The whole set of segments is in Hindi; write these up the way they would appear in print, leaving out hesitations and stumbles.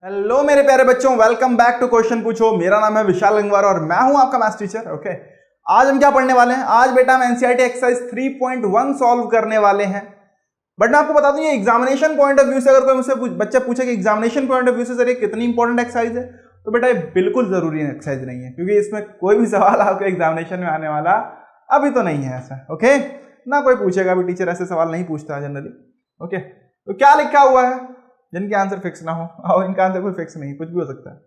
हेलो मेरे प्यारे बच्चों, वेलकम बैक टू क्वेश्चन पूछो। मेरा नाम है विशाल गंगवार और मैं हूं आपका मैथ्स टीचर। ओके, आज हम क्या पढ़ने वाले हैं? आज बेटा हम एनसीईआरटी एक्सरसाइज 3.1 सॉल्व करने वाले हैं। बट मैं आपको बता दूं, ये एग्जामिनेशन पॉइंट ऑफ व्यू से अगर कोई मुझसे बच्चा पूछे कि एग्जामिनेशन पॉइंट ऑफ व्यू से सर ये कितनी इंपॉर्टेंट एक्सरसाइज है, तो बेटा ये बिल्कुल जरूरी एक्सरसाइज नहीं है, क्योंकि इसमें कोई भी सवाल आपके एग्जामिनेशन में आने वाला अभी तो नहीं है ऐसा। ओके, ना कोई पूछेगा भी, टीचर ऐसे सवाल नहीं पूछता जनरली। ओके, तो क्या लिखा हुआ है? जिनके आंसर फिक्स ना हो, और इनका आंसर कोई फिक्स नहीं, कुछ भी हो सकता है।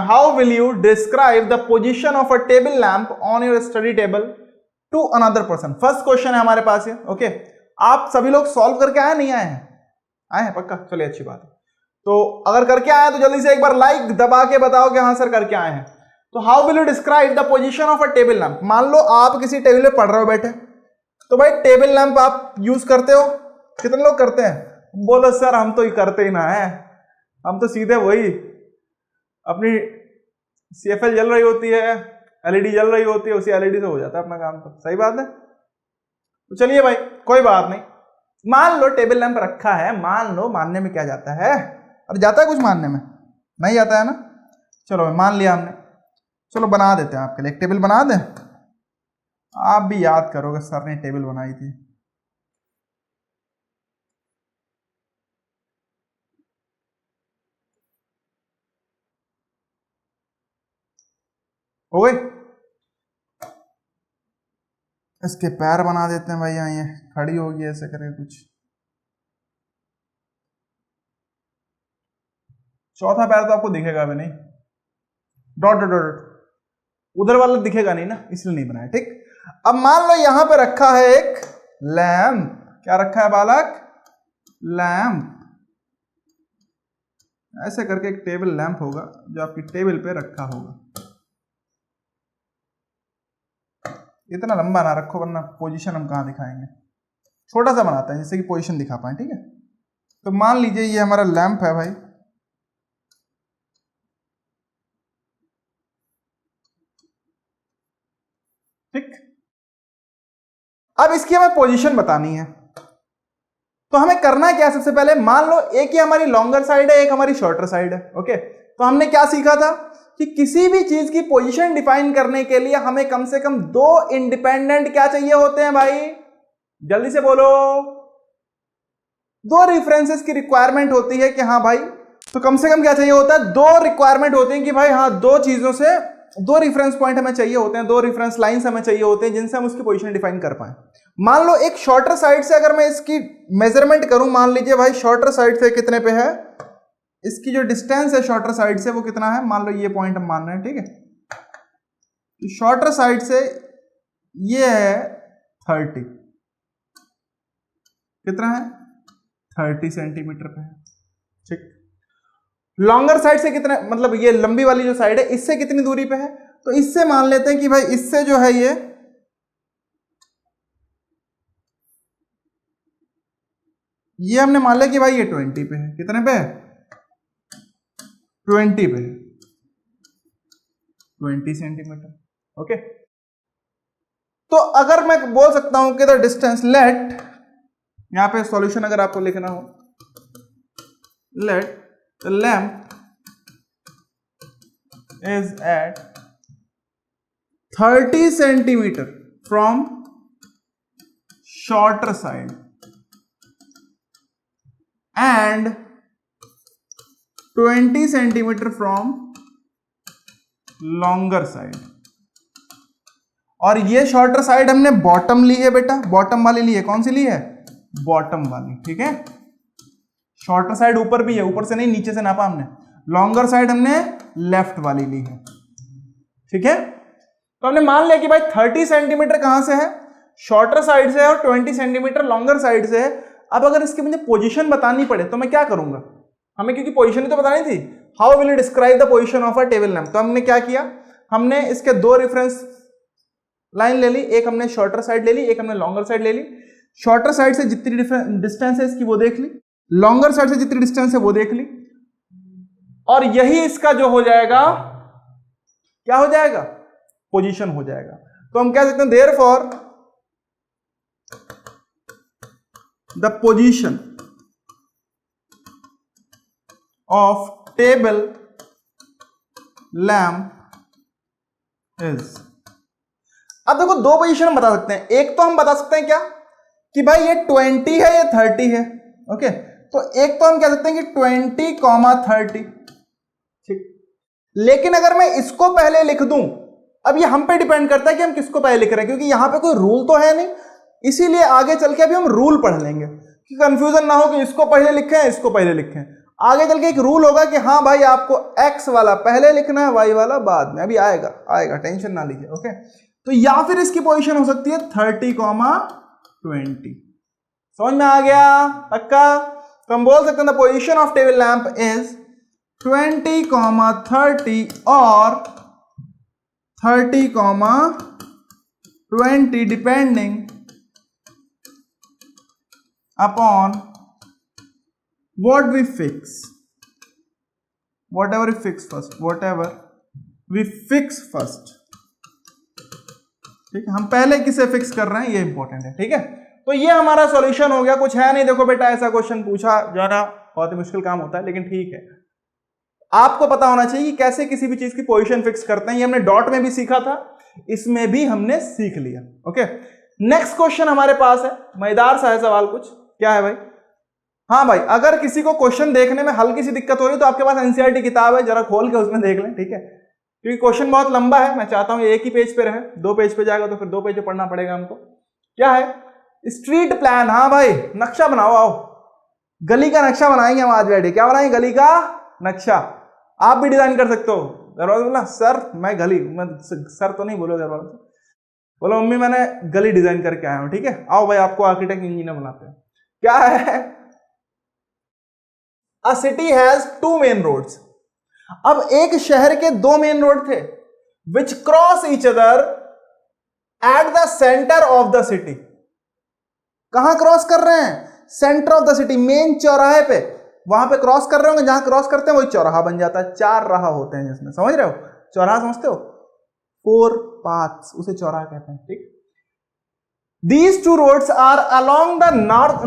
How will you describe the position of a table lamp on your study table to another person? First question है हमारे पास ये। ओके, आप सभी लोग सॉल्व करके आए नहीं आए हैं? आए हैं पक्का? चलिए अच्छी बात है। तो अगर करके आए तो जल्दी से एक बार लाइक दबा के बताओ कि हाँ सर करके आए हैं। तो how will you describe the position of a table lamp? मान लो आप किसी टेबल पे पढ़ रहे हो बैठे, तो भाई टेबल लैंप आप यूज करते हो? कितने लोग करते हैं? बोलो सर हम तो करते ही ना है, हम तो सीधे वही अपनी सीएफएल जल रही होती है, एलईडी जल रही होती है, उसी एलईडी से हो जाता है अपना काम। तो सही बात है। तो चलिए भाई, कोई बात नहीं, मान लो टेबल लैंप रखा है, मान लो, मानने में क्या जाता है? और जाता है कुछ मानने में? नहीं जाता है ना। चलो मान लिया हमने, चलो बना देते हैं आपके लिए एक टेबल बना दें। आप भी याद करोगे सर ने टेबल बनाई थी। हो गई? इसके पैर बना देते हैं भाई, यहाँ ये खड़ी होगी ऐसे करके कुछ। चौथा पैर तो आपको दिखेगा भी नहीं, डॉट डॉट डॉट उधर वाला दिखेगा नहीं ना, इसलिए नहीं बनाया। ठीक, अब मान लो यहां पे रखा है एक लैंप। क्या रखा है बालक? लैंप। ऐसे करके एक टेबल लैंप होगा जो आपकी टेबल पे रखा होगा। इतना लंबा ना रखो वरना पोजीशन हम कहां दिखाएंगे। छोटा सा बनाते हैं जिससे कि पोजीशन दिखा पाए। ठीक है, तो मान लीजिए ये हमारा लैंप है भाई। ठीक, अब इसकी हमें पोजीशन बतानी है, तो हमें करना क्या है? सबसे पहले मान लो एक ही हमारी लॉन्गर साइड है, एक हमारी शॉर्टर साइड है। ओके, तो हमने क्या सीखा था कि किसी भी चीज की पोजीशन डिफाइन करने के लिए हमें कम से कम दो इंडिपेंडेंट क्या चाहिए होते हैं भाई? जल्दी से बोलो। दो रेफरेंसेस की रिक्वायरमेंट होती है कि हाँ भाई, तो कम से कम क्या चाहिए होता है? दो रिक्वायरमेंट होती है कि भाई हाँ, दो चीजों से दो रेफरेंस पॉइंट हमें चाहिए होते हैं, दो रेफरेंस लाइंस हमें चाहिए होते हैं जिनसे हम उसकी पोजीशन डिफाइन कर पाए। मान लो एक शॉर्टर साइड से अगर मैं इसकी मेजरमेंट करूं, मान लीजिए भाई शॉर्टर साइड से कितने पे है, इसकी जो डिस्टेंस है शॉर्टर साइड से वो कितना है? मान लो ये पॉइंट हम मान रहे हैं। ठीक है, शॉर्टर साइड से ये है 30, कितना है? 30 सेंटीमीटर पे है। ठीक, लॉन्गर साइड से कितना, मतलब ये लंबी वाली जो साइड है इससे कितनी दूरी पे है? तो इससे मान लेते हैं कि भाई इससे जो है ये हमने मान लिया कि भाई ये 20 पे है। कितने पे है? 20 पे, 20 सेंटीमीटर। ओके, तो अगर मैं बोल सकता हूं कि द डिस्टेंस लेट, यहां पे सॉल्यूशन अगर आपको लिखना हो, let the lamp is at 30 centimeter from shorter side and 20 centimeter from longer side। और ये शॉर्टर साइड हमने बॉटम ली है बेटा, बॉटम वाली ली है। कौन सी ली है? बॉटम वाली। ठीक है, शॉर्टर साइड ऊपर भी है, ऊपर से नहीं नीचे से नापा हमने। लॉन्गर साइड हमने लेफ्ट वाली ली है। ठीक है, तो हमने मान लिया कि भाई 30 सेंटीमीटर कहां से है? शॉर्टर साइड से है, और 20 सेंटीमीटर लॉन्गर साइड से है। अब अगर इसकी मुझे पोजीशन बतानी पड़े तो मैं क्या करूंगा? हमें क्योंकि पोजीशन ही तो बतानी थी। How will you describe the position of a table lamp? तो हमने क्या किया, हमने इसके दो रेफरेंस लाइन ले ली, एक हमने शॉर्टर साइड ले ली, एक हमने लॉन्गर साइड ले ली। शॉर्टर साइड से जितनी डिस्टेंस है इसकी वो देख ली, लॉन्गर साइड से जितनी डिस्टेंस है वो देख ली, और यही इसका जो हो जाएगा, क्या हो जाएगा? पोजीशन हो जाएगा। तो हम कह सकते हैं therefore the position of table lamp is. अब देखो दो पोजीशन हम बता सकते हैं। एक तो हम बता सकते हैं क्या कि भाई ये 20 है, ये 30 है। ओके, तो एक तो हम कह सकते हैं कि 20, 30। ठीक, लेकिन अगर मैं इसको पहले लिख दूं, अब ये हम पे डिपेंड करता है कि हम किसको पहले लिख रहे हैं, क्योंकि यहां पे कोई रूल तो है नहीं, इसीलिए आगे चल के अभी हम रूल पढ़ लेंगे कि कंफ्यूजन ना हो कि इसको पहले लिखें इसको पहले लिखें। आगे चल के एक रूल होगा कि हाँ भाई आपको x वाला पहले लिखना है, y वाला बाद में। अभी आएगा आएगा, टेंशन ना लीजिए। ओके, तो या फिर इसकी पोजीशन हो सकती है 30, 20। समझ में आ गया पक्का? तो हम बोल सकते हैं the position of table lamp is 20, 30 और 30, 20 depending upon what we fix, whatever we fix first, whatever we fix first। ठीक है, हम पहले किसे फिक्स कर रहे हैं ये इंपॉर्टेंट है। ठीक है, तो ये हमारा सॉल्यूशन हो गया। कुछ है नहीं, देखो बेटा ऐसा क्वेश्चन पूछा जाना बहुत ही मुश्किल काम होता है, लेकिन ठीक है, आपको पता होना चाहिए कि कैसे किसी भी चीज की पोजीशन फिक्स करते हैं। ये हमने डॉट में भी सीखा था, इसमें भी हमने सीख लिया। ओके, नेक्स्ट क्वेश्चन हमारे पास है, मजेदार सा है सवाल। कुछ क्या है भाई? हाँ भाई, अगर किसी को क्वेश्चन देखने में हल्की सी दिक्कत हो रही है तो आपके पास एनसीईआरटी किताब है, जरा खोल के उसमें देख लें। ठीक है, क्योंकि क्वेश्चन बहुत लंबा है, मैं चाहता हूं एक ही पेज पे रहे। 2 पेज पे जाएगा तो फिर 2 पेज पे पढ़ना पड़ेगा हमको। क्या है? Street plan. हाँ भाई, नक्शा बनाओ, आओ गली का नक्शा बनाएंगे हम आज बैठे। क्या बनाएंगे? गली का नक्शा। आप भी डिजाइन कर सकते हो। दरवाजा बोला सर मैं गली, मैं सर तो नहीं बोलो, दरवाजा बोलो मम्मी मैंने गली डिजाइन करके आया हूं। ठीक है, आओ भाई आपको आर्किटेक्ट इंजीनियर बनाते हैं। क्या है? A city has 2 main roads। अब एक शहर के 2 मेन रोड थे which cross each other at the center of the city। कहां क्रॉस कर रहे हैं? Centre of the city, main चौराहे पे। वहां पे क्रॉस कर रहे होंगे, जहां क्रॉस करते हैं वही चौराहा बन जाता है। 4 राह होते हैं जिसमें, समझ रहे हो? चौराहा समझते हो? 4 paths, उसे चौराहा कहते हैं। ठीक, These 2 roads are along the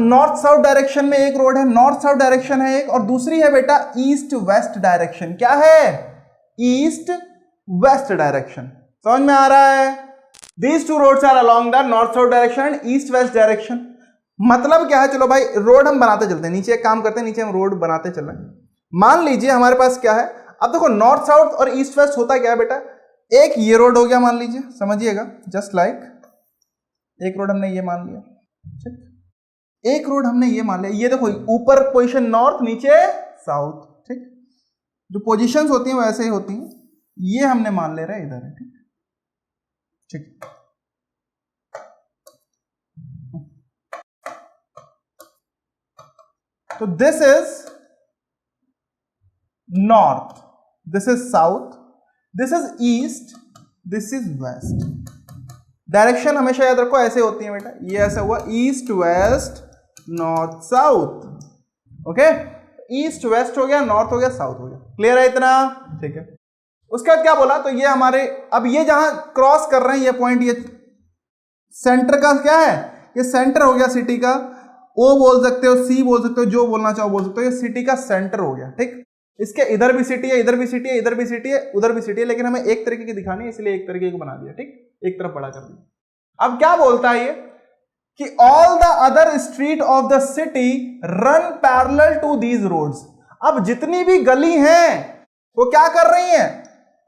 north south direction में। एक रोड है नॉर्थ साउथ डायरेक्शन है एक, और दूसरी है बेटा ईस्ट वेस्ट डायरेक्शन। क्या है? East west direction. समझ में आ रहा है? These 2 roads are along the north south direction and east west direction. मतलब क्या है? चलो भाई रोड हम बनाते चलते हैं, नीचे एक काम करते हैं, नीचे हम रोड बनाते चल रहे हैं। मान लीजिए हमारे पास क्या है, अब देखो नॉर्थ साउथ और ईस्ट वेस्ट होता क्या है बेटा? एक ये रोड हो गया मान लीजिए, समझिएगा, जस्ट लाइक एक रोड हमने ये मान लिया। ठीक, एक रोड हमने ये मान लिया। ये देखो ऊपर पोजीशन नॉर्थ, नीचे साउथ। ठीक, जो पोजीशंस होती हैं वैसे ही होती हैं। ये हमने मान ले रहे हैं इधर है। ठीक ठीक, तो this is north, this is south, this is east, this is west. Direction हमेशा याद रखो ऐसे होती है बेटा, ये ऐसा हुआ east west north south. Okay, east west हो गया, नॉर्थ हो गया, साउथ हो गया। क्लियर है इतना? ठीक है, उसके बाद क्या बोला? तो ये हमारे, अब ये जहां क्रॉस कर रहे हैं ये पॉइंट, ये सेंटर का क्या है? ये सेंटर हो गया सिटी का। ओ बोल सकते हो, सी बोल सकते हो, जो बोलना चाहो बोल सकते हो। ये सिटी का सेंटर हो गया। ठीक, इसके इधर भी सिटी है, इधर भी सिटी है, इधर भी सिटी है, उधर भी सिटी है, लेकिन हमें एक तरीके की दिखानी है इसलिए एक तरीके को बना दिया। ठीक, एक तरफ बड़ा कर दिया। अब क्या बोलता है ये कि all the other street of the city run parallel to these roads. अब जितनी भी गली हैं वो क्या कर रही हैं?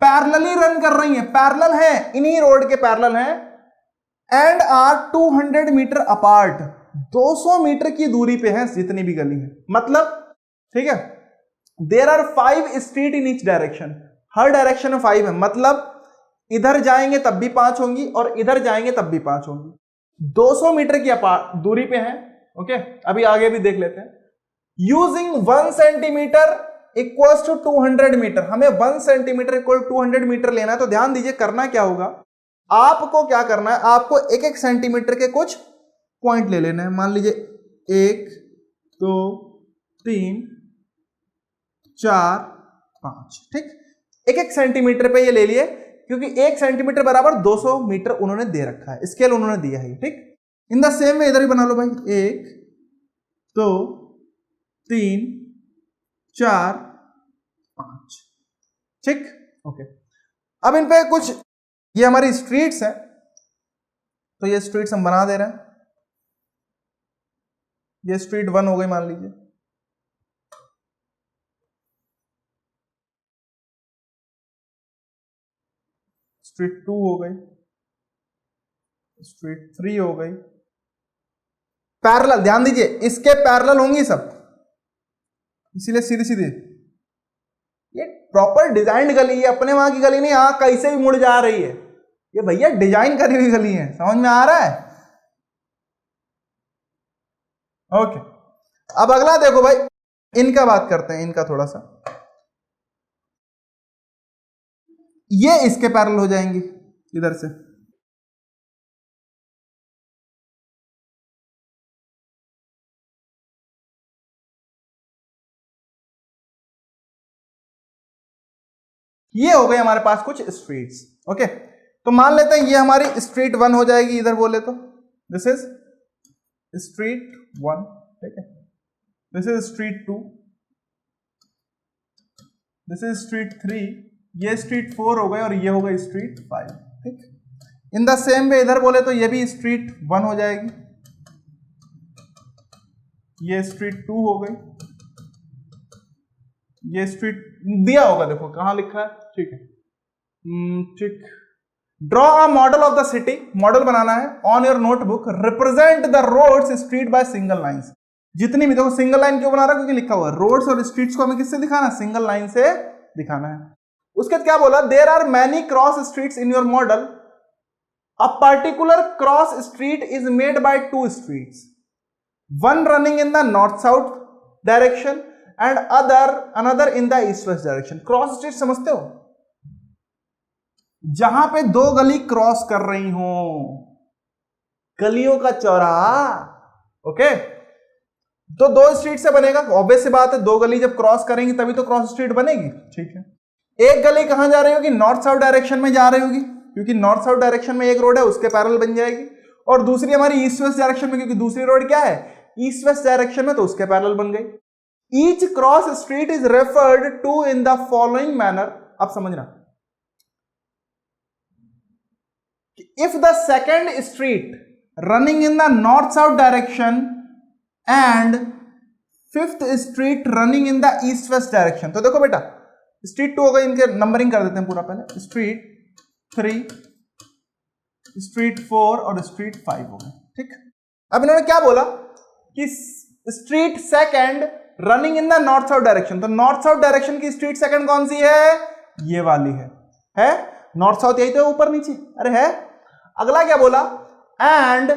पैरेलली रन कर रही हैं, पैरेलल हैं, इन्हीं रोड के पैरेलल हैं। And are 200 metre apart, 200 metre की दूरी पे है जितनी भी गली है। मतलब ठीक है, there are 5 street in each direction, हर डायरेक्शन में 5 है। मतलब इधर जाएंगे तब भी 5 होंगी और इधर जाएंगे तब भी 5 होंगी। 200 मीटर की दूरी पे है। ओके, अभी आगे भी देख लेते हैं। Using 1 centimetre equals to 200 metre, हमें 1 सेंटीमीटर इक्वल 200 मीटर लेना है। तो ध्यान दीजिए करना क्या होगा, आपको क्या करना है, आपको एक एक सेंटीमीटर के कुछ पॉइंट ले लेना है। मान लीजिए 1 2 3 4 5। ठीक, एक एक सेंटीमीटर पे ये ले लिए, क्योंकि 1 सेंटीमीटर बराबर 200 मीटर उन्होंने दे रखा है, स्केल उन्होंने दिया है। ठीक, इन द सेम में इधर ही बना लो भाई, 1 2 3 4 ठीक, ओके। अब इन पे कुछ, ये हमारी स्ट्रीट्स है, तो ये स्ट्रीट्स हम बना दे रहे हैं। ये स्ट्रीट 1 हो गई मान लीजिए, स्ट्रीट 2 हो गई, स्ट्रीट 3 हो गई। पैरेलल, ध्यान दीजिए इसके पैरेलल होंगी सब, इसीलिए सीधी सीधी। ये प्रॉपर डिजाइन्ड गली है, अपने वहां की गली नहीं, यहां कैसे भी मुड़ जा रही है, ये भैया डिजाइन करी हुई गली है, समझ में आ रहा है? ओके, अब अगला देखो भाई, इनका बात करते हैं, इनका थोड़ा सा, ये इसके पैरेलल हो जाएंगी इधर से, ये हो गए हमारे पास कुछ स्ट्रीट्स। ओके, तो मान लेते हैं ये हमारी स्ट्रीट 1 हो जाएगी, इधर बोले तो दिस इज स्ट्रीट 1, ठीक है, this is street 2, this is street 3, ये स्ट्रीट 4 हो गए और ये हो गई स्ट्रीट 5, ठीक। इन द सेम वे इधर बोले तो ये भी स्ट्रीट 1 हो जाएगी, ये स्ट्रीट 2 हो गई, ये स्ट्रीट दिया होगा, देखो कहां लिखा है, ठीक है, ठीक। Draw a model of the city, model बनाना है, on your notebook represent the roads street by single lines. जितनी भी, देखो सिंगल लाइन क्यों बना रहा है, क्योंकि लिखा हुआ है रोड्स और स्ट्रीट्स को हमें किससे दिखाना है, सिंगल लाइन से दिखाना है। उसके बाद क्या बोला, there are many cross streets in your model, a particular cross street is made by 2 streets, one running in the north south direction and another in the east west direction. Cross street समझते हो, जहां पे 2 गली क्रॉस कर रही हो, गलियों का चौराहा, ओके। तो 2 स्ट्रीट से बनेगा, ऑब्वियस सी बात है, 2 गली जब क्रॉस करेंगी तभी तो क्रॉस स्ट्रीट बनेगी, ठीक है। एक गली कहां जा रही होगी, नॉर्थ साउथ डायरेक्शन में जा रही होगी, क्योंकि नॉर्थ साउथ डायरेक्शन में एक रोड है, उसके पैरेलल बन जाएगी, और दूसरी हमारी ईस्ट वेस्ट डायरेक्शन में, क्योंकि दूसरी रोड क्या है, ईस्ट वेस्ट डायरेक्शन में, तो उसके पैरेलल बन गई। Each cross street is referred to in the following manner, अब समझना, if the second street running in the north south direction and 5th street running in the east west direction, तो देखो बेटा स्ट्रीट 2 हो गई, इनके नंबरिंग कर देते हैं पूरा, पहले स्ट्रीट 3, स्ट्रीट 4 और स्ट्रीट 5 हो गए, ठीक। अब इन्होंने क्या बोला कि street second running in the north south direction, तो नॉर्थ साउथ डायरेक्शन की स्ट्रीट सेकंड कौन सी है, ये वाली है नॉर्थ साउथ, यही तो ऊपर नीचे, अरे है। अगला क्या बोला, and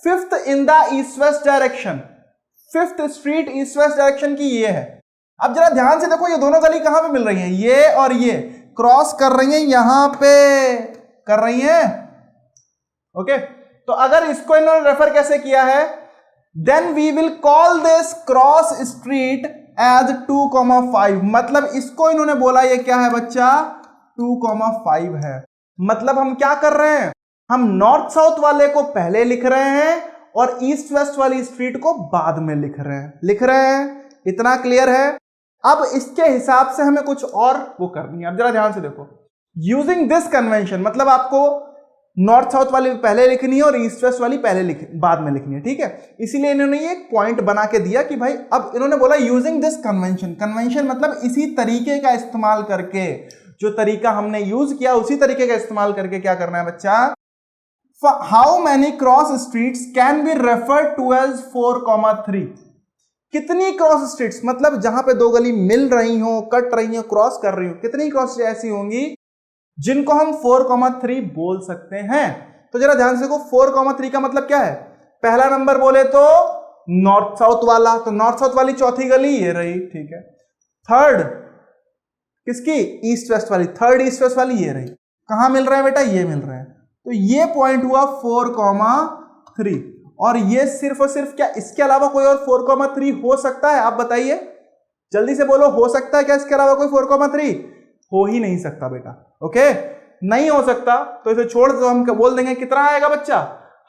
5th in the east west direction, 5th street east west direction की ये है। अब जरा ध्यान से देखो, ये दोनों गली कहां पे मिल रही हैं, ये और ये क्रॉस कर रही हैं, यहां पे कर रही हैं, ओके। तो अगर इसको इन्होंने रेफर कैसे किया है, then we will call this cross street as 2,5, मतलब इसको इन्होंने बोला ये क्या है बच्चा, 2,5 है। मतलब हम क्या कर रहे हैं, हम नॉर्थ साउथ वाले को पहले लिख रहे हैं और ईस्ट वेस्ट वाली स्ट्रीट को बाद में लिख रहे हैं, इतना क्लियर है। अब इसके हिसाब से हमें कुछ और वो करनी है। अब जरा ध्यान से देखो, यूजिंग दिस कन्वेंशन, मतलब आपको नॉर्थ साउथ वाली पहले लिखनी है और ईस्ट वेस्ट वाली बाद में लिखनी है, ठीक है। इसीलिए इन्होंने ये एक पॉइंट बना के दिया कि भाई, अब इन्होंने बोला यूजिंग दिस कन्वेंशन, कन्वेंशन मतलब इसी तरीके का इस्तेमाल करके, जो तरीका हमने यूज किया उसी तरीके का इस्तेमाल करके क्या करना है बच्चा, how many cross streets can be referred to as 4,3, कितनी क्रॉस स्ट्रीट्स, मतलब जहां पे 2 गली मिल रही हो, कट रही हो, क्रॉस कर रही हो, कितनी क्रॉस ऐसी होंगी जिनको हम 4,3 बोल सकते हैं। तो जरा ध्यान से देखो, 4,3 का मतलब क्या है, पहला नंबर बोले तो नॉर्थ साउथ वाला, तो नॉर्थ साउथ वाली चौथी गली ये रही, ठीक है। थर्ड किसकी, ईस्ट वेस्ट वाली, थर्ड ईस्ट वेस्ट वाली ये रही, कहां मिल रहे हैं बेटा, ये मिल रहे हैं, तो ये पॉइंट हुआ 4,3, और ये सिर्फ और सिर्फ क्या, इसके अलावा कोई और 4,3 हो सकता है, आप बताइए, जल्दी से बोलो, हो सकता है क्या इसके अलावा कोई 4,3? हो ही नहीं सकता बेटा, ओके, नहीं हो सकता। तो इसे छोड़ दो, हम बोल देंगे कितना आएगा बच्चा,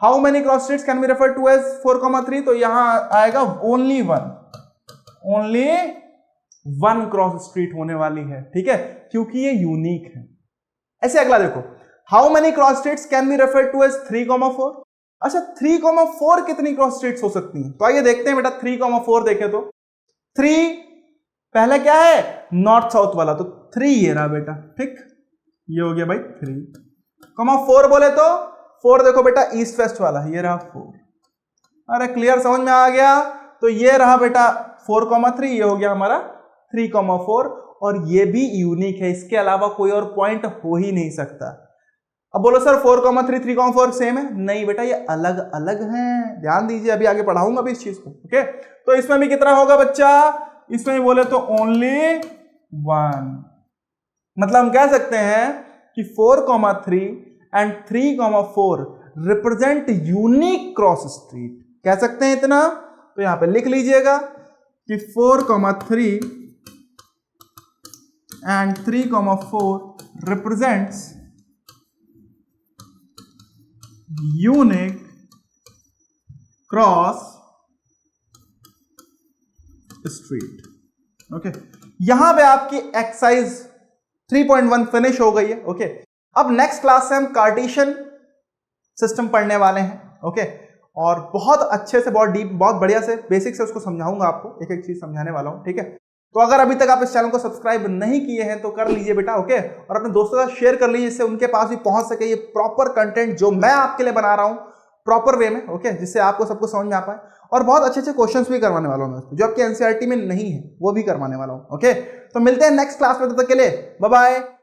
how many cross streets can be referred to as 4,3, तो यहां आएगा ओनली 1, ओनली 1 क्रॉस स्ट्रीट होने वाली है, ठीक है, क्योंकि ये यूनिक है। ऐसे अगला देखो, how many cross streets can be referred to as 3,4। अच्छा 3,4 कितनी क्रॉस स्ट्रीट्स हो सकती हैं? तो आइए देखते हैं बेटा, 3,4 देखें तो 3 पहले क्या है, नॉर्थ साउथ वाला, तो 3 ये रहा बेटा, ठीक, ये हो गया भाई 3,4 बोले तो 4 देखो बेटा ईस्ट वेस्ट वाला, ये रहा 4। अरे क्लियर, समझ में आ गया? तो ये रहा बेटा 4,3, ये हो गया हमारा 3,4, और ये भी यूनिक है, इसके अलावा कोई और पॉइंट हो ही नहीं सकता। अब बोलो सर 4,3 3,4 सेम है? नहीं बेटा, ये अलग अलग हैं, ध्यान दीजिए, अभी आगे पढ़ाऊंगा भी इस चीज को। ओके, तो इसमें भी कितना होगा बच्चा? इसमें बोले तो ओनली 1। मतलब हम कह सकते हैं कि 4,3 and 3,4 represent unique cross street, कह सकते हैं इतना। तो यहां पे लिख लीजिएगा कि 4,3 and 3,4 represents unique cross street। Okay, यहां पे आपकी एक्सरसाइज 3.1 फिनिश हो गई है। ओके, अब नेक्स्ट क्लास से हम कार्टेशियन सिस्टम पढ़ने वाले हैं। ओके, और बहुत अच्छे से, बहुत डीप, बहुत बढ़िया से, बेसिक से उसको समझाऊंगा आपको, एक एक चीज समझाने वाला हूं, ठीक है। तो अगर अभी तक आप इस चैनल को सब्सक्राइब नहीं किए हैं तो कर लीजिए बेटा। ओके, और अपने दोस्तों के साथ शेयर कर लीजिए, जिससे उनके पास भी पहुंच सके ये प्रॉपर कंटेंट जो मैं आपके लिए बना रहा हूं प्रॉपर वे में। ओके, जिससे आपको सबको समझ में आ पाए, और बहुत अच्छे अच्छे क्वेश्चंस भी करवाने वाला हूं, जो आपके एनसीईआरटी में नहीं है वो भी करवाने वाला हूं। ओके, तो मिलते हैं नेक्स्ट क्लास में, तब तक के लिए बाय बाय।